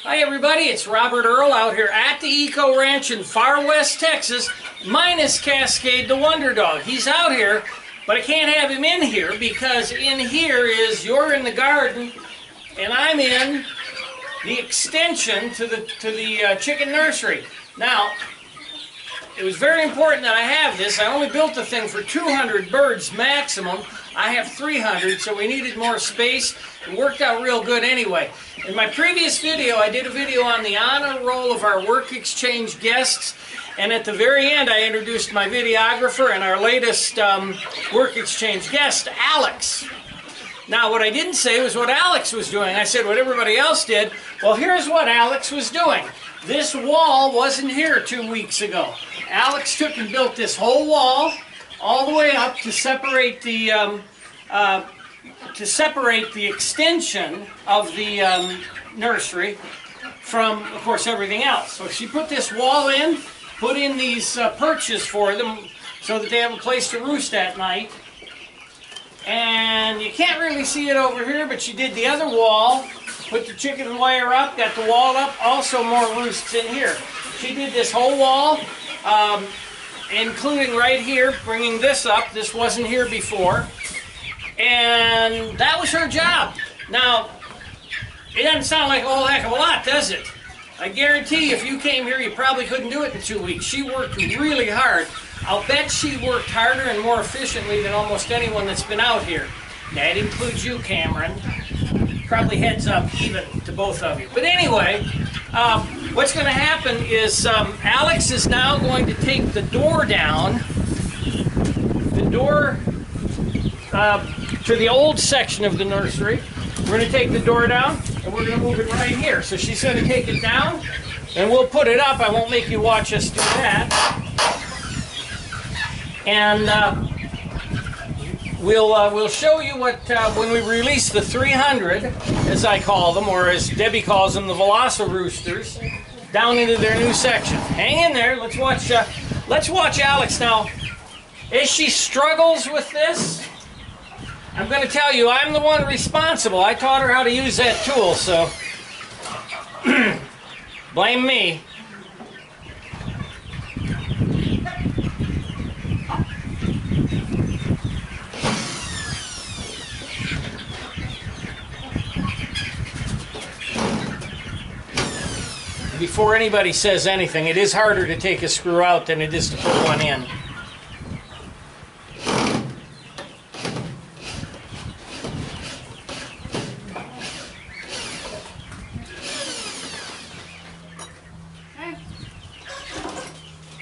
Hi everybody, it's Robert Earl out here at the Eco Ranch in far west Texas, minus Cascade the Wonder Dog. He's out here, but I can't have him in here because in here is you're in the garden and I'm in the extension to the chicken nursery. Now, it was very important that I have this. I only built the thing for 200 birds maximum. I have 300, so we needed more space. It worked out real good anyway. In my previous video, I did a video on the honor roll of our work exchange guests, and at the very end, I introduced my videographer and our latest work exchange guest, Alex. Now, what I didn't say was what Alex was doing. I said what everybody else did. Well, here's what Alex was doing. This wall wasn't here 2 weeks ago. Alex took and built this whole wall all the way up to separate the extension of the nursery from, of course, everything else. So she put this wall in, put in these perches for them so that they have a place to roost at night. And you can't really see it over here, but she did the other wall, put the chicken wire up, got the wall up, also more roosts in here. She did this whole wall, including right here, bringing this up. This wasn't here before. And that was her job. Now, it doesn't sound like a whole heck of a lot, does it? I guarantee if you came here, you probably couldn't do it in 2 weeks. She worked really hard. I'll bet she worked harder and more efficiently than almost anyone that's been out here. That includes you, Cameron. Probably heads up even to both of you. But anyway, what's going to happen is Alex is now going to take the door down. The door to the old section of the nursery. We're going to take the door down and we're going to move it right here. So she's going to take it down and we'll put it up. I won't make you watch us do that. And we'll show you what when we release the 300, as I call them, or as Debbie calls them, the velociroosters, down into their new section. Hang in there. Let's watch Alex now. As she struggles with this, I'm going to tell you, I'm the one responsible. I taught her how to use that tool, so blame me. Before anybody says anything, it is harder to take a screw out than it is to put one in.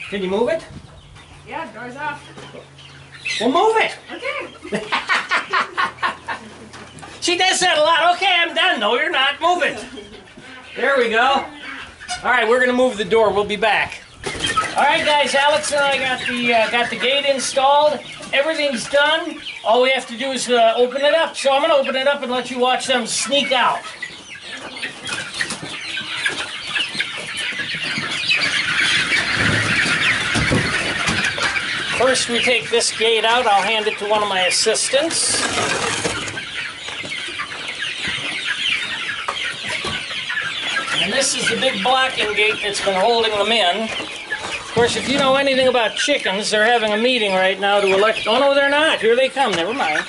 Can you move it? Yeah, door's off. Well, move it! Okay. She does that a lot. Okay, I'm done. No, you're not. Move it. There we go. All right, we're going to move the door. We'll be back. All right, guys, Alex and I got the gate installed. Everything's done. All we have to do is open it up. So I'm going to open it up and let you watch them sneak out. First, we take this gate out. I'll hand it to one of my assistants. And this is the big blocking gate that's been holding them in. Of course, if you know anything about chickens, they're having a meeting right now to elect... Oh, no, they're not. Here they come. Never mind.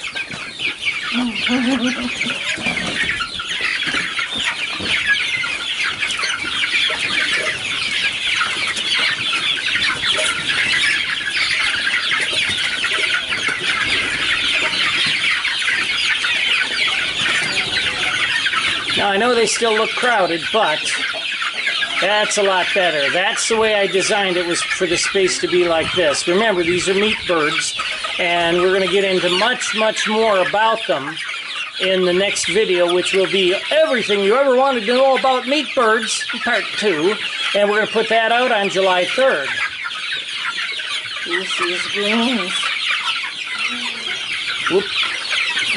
Now, I know they still look crowded, but that's a lot better. That's the way I designed it, was for the space to be like this. Remember, these are meat birds, and we're going to get into much, much more about them in the next video, which will be everything you ever wanted to know about meat birds, part 2, and we're going to put that out on July 3rd. This is beans. Whoop.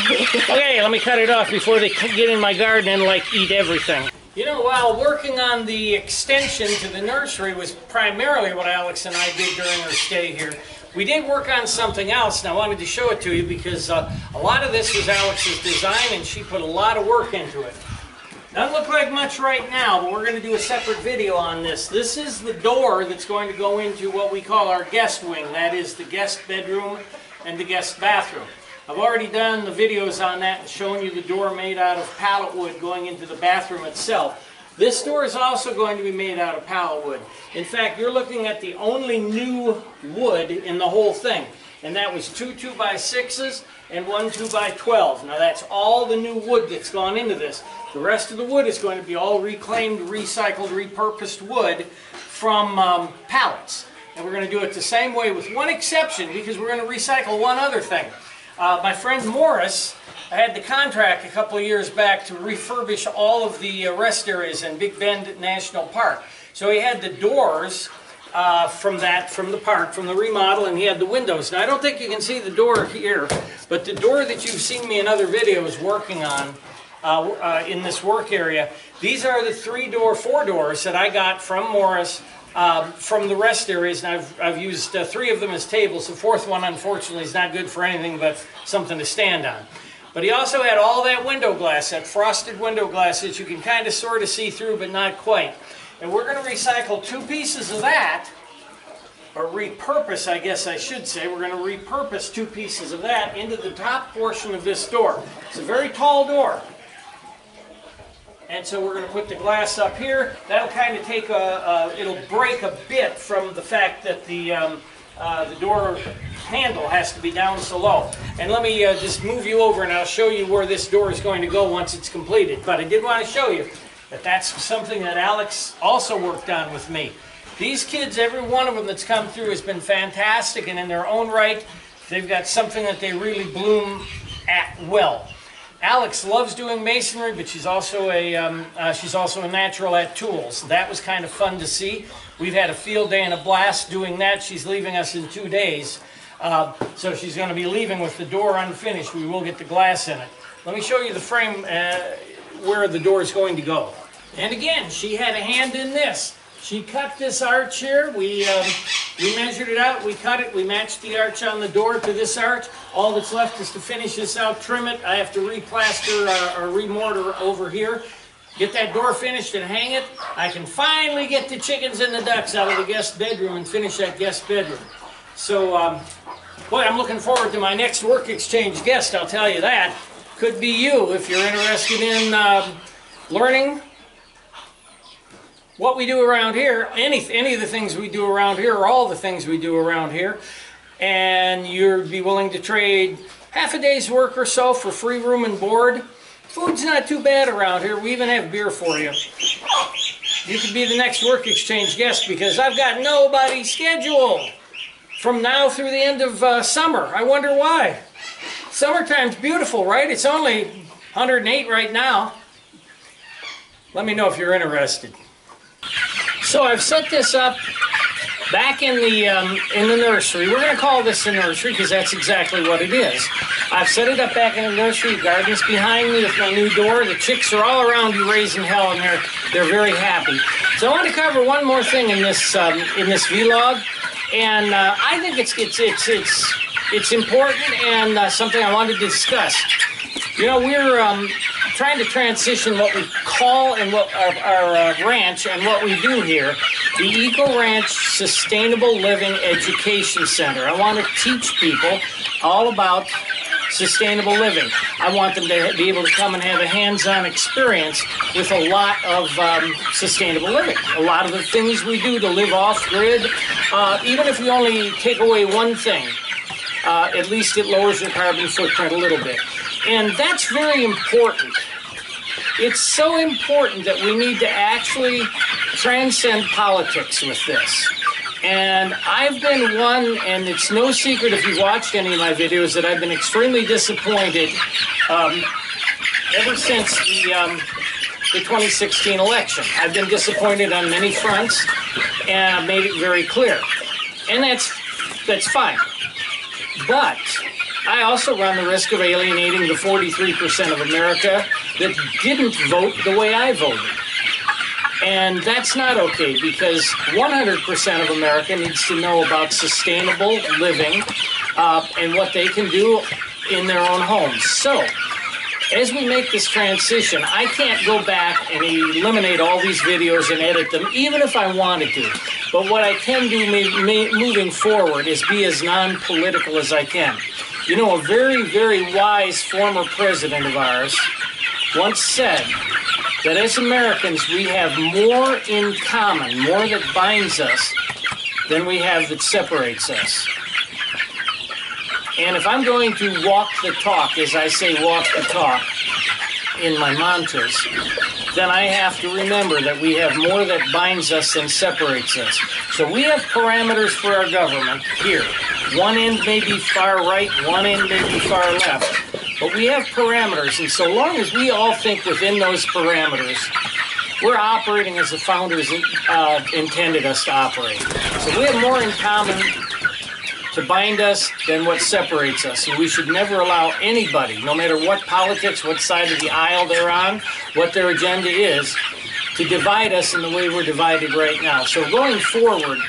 Okay, let me cut it off before they get in my garden and, like, eat everything. You know, while working on the extension to the nursery was primarily what Alex and I did during our stay here, we did work on something else, and I wanted to show it to you because a lot of this was Alex's design, and she put a lot of work into it. Doesn't look like much right now, but we're going to do a separate video on this. This is the door that's going to go into what we call our guest wing. That is the guest bedroom and the guest bathroom. I've already done the videos on that and shown you the door made out of pallet wood going into the bathroom itself. This door is also going to be made out of pallet wood. In fact, you're looking at the only new wood in the whole thing. And that was 2 2x6s and 1 2x12. Now that's all the new wood that's gone into this. The rest of the wood is going to be all reclaimed, recycled, repurposed wood from pallets. And we're going to do it the same way with one exception, because we're going to recycle one other thing. My friend Morris had the contract a couple of years back to refurbish all of the rest areas in Big Bend National Park. So he had the doors from the park, from the remodel, and he had the windows. Now I don't think you can see the door here, but the door that you've seen me in other videos working on in this work area, these are the 4 doors that I got from Morris from the rest areas, and I've used 3 of them as tables. The 4th one, unfortunately, is not good for anything but something to stand on. But he also had all that window glass, that frosted window glass that you can kind of sort of see through, but not quite. And we're going to recycle 2 pieces of that, or repurpose, I guess I should say. We're going to repurpose 2 pieces of that into the top portion of this door. It's a very tall door. And so we're going to put the glass up here. That'll kind of take it'll break a bit from the fact that the door handle has to be down so low. And let me just move you over and I'll show you where this door is going to go once it's completed. But I did want to show you that that's something that Alex also worked on with me. These kids, every one of them that's come through has been fantastic, and in their own right, they've got something that they really bloom at well. Alex loves doing masonry, but she's also a natural at tools. That was kind of fun to see. We've had a field day and a blast doing that. She's leaving us in 2 days. So she's going to be leaving with the door unfinished. We will get the glass in it. Let me show you the frame where the door is going to go. And again, she had a hand in this. She cut this arch here. We measured it out. We cut it. We matched the arch on the door to this arch. All that's left is to finish this out, trim it. I have to replaster or remortar over here. Get that door finished and hang it. I can finally get the chickens and the ducks out of the guest bedroom and finish that guest bedroom. So, boy, I'm looking forward to my next work exchange guest, I'll tell you that. Could be you if you're interested in learning what we do around here, any of the things we do around here, or all the things we do around here, and you'd be willing to trade half a day's work or so for free room and board. Food's not too bad around here. We even have beer for you. You could be the next work exchange guest, because I've got nobody scheduled from now through the end of summer. I wonder why. Summertime's beautiful, right? It's only 108 right now. Let me know if you're interested. So I've set this up back in the nursery. We're going to call this the nursery because that's exactly what it is. I've set it up back in the nursery. The garden's behind me with my new door. The chicks are all around you raising hell, and they're very happy. So I want to cover one more thing in this vlog, and I think it's important and something I wanted to discuss. You know, we're trying to transition what we call and what our ranch and what we do here, the Eco Ranch Sustainable Living Education Center. I want to teach people all about sustainable living. I want them to be able to come and have a hands-on experience with a lot of sustainable living. A lot of the things we do to live off-grid, even if you only take away one thing, at least it lowers your carbon footprint a little bit. And that's very important. It's so important that we need to actually transcend politics with this. And I've been one, and it's no secret if you've watched any of my videos, that I've been extremely disappointed ever since the 2016 election. I've been disappointed on many fronts, and I've made it very clear. And that's fine. But I also run the risk of alienating the 43% of America that didn't vote the way I voted. And that's not okay, because 100% of America needs to know about sustainable living and what they can do in their own homes. So as we make this transition, I can't go back and eliminate all these videos and edit them, even if I wanted to. But what I can do moving forward is be as non-political as I can. You know, a very, very wise former president of ours once said that as Americans, we have more in common, more that binds us, than we have that separates us. And if I'm going to walk the talk, as I say walk the talk in my mantras, then I have to remember that we have more that binds us than separates us. So we have parameters for our government here. One end may be far right, one end may be far left. But we have parameters, and so long as we all think within those parameters, we're operating as the founders intended us to operate. So we have more in common to bind us than what separates us. And we should never allow anybody, no matter what politics, what side of the aisle they're on, what their agenda is, to divide us in the way we're divided right now. So going forward,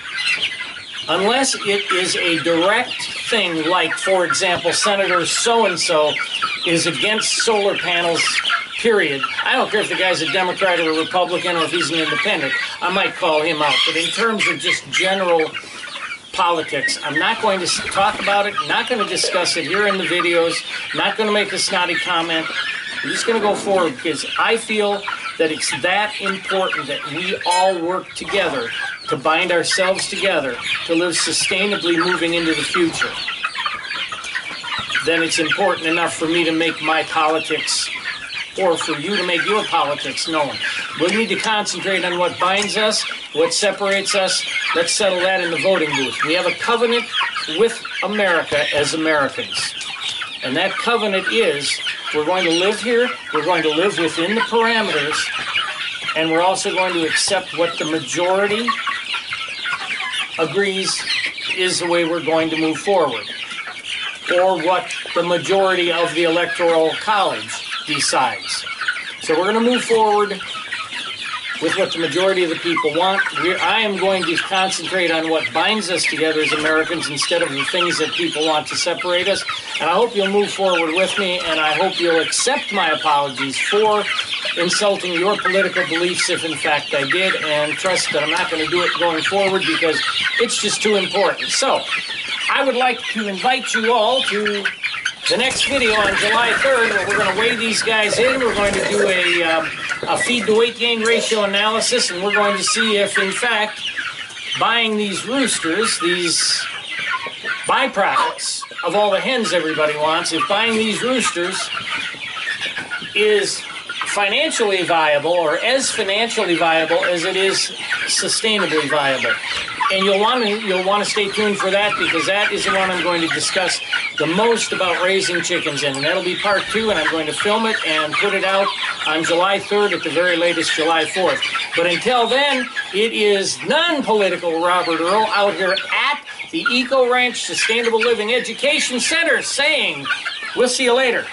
unless it is a direct thing like, for example, Senator so-and-so is against solar panels, period. I don't care if the guy's a Democrat or a Republican or if he's an independent. I might call him out. But in terms of just general politics, I'm not going to talk about it, not going to discuss it here in the videos, not going to make a snotty comment. I'm just going to go forward because I feel that it's that important that we all work together to bind ourselves together to live sustainably moving into the future. Then it's important enough for me to make my politics, or for you to make your politics known. We need to concentrate on what binds us, what separates us. Let's settle that in the voting booth. We have a covenant with America as Americans. And that covenant is, we're going to live here, we're going to live within the parameters, and we're also going to accept what the majority agrees is the way we're going to move forward, or what the majority of the Electoral College decides. So we're going to move forward with what the majority of the people want. I am going to concentrate on what binds us together as Americans instead of the things that people want to separate us. And I hope you'll move forward with me, and I hope you'll accept my apologies for insulting your political beliefs if in fact I did, and trust that I'm not going to do it going forward because it's just too important. So I would like to invite you all to the next video on July 3rd, where we're going to weigh these guys in. We're going to do a feed-to-weight gain ratio analysis, and we're going to see if, in fact, buying these roosters, these byproducts of all the hens everybody wants, if buying these roosters is financially viable, or as financially viable as it is sustainably viable. And you'll want to stay tuned for that, because that is the one I'm going to discuss the most about raising chickens in. And that'll be part 2, and I'm going to film it and put it out on July 3rd, at the very latest July 4th. But until then, it is non-political Robert Earl out here at the Eco Ranch Sustainable Living Education Center saying, we'll see you later.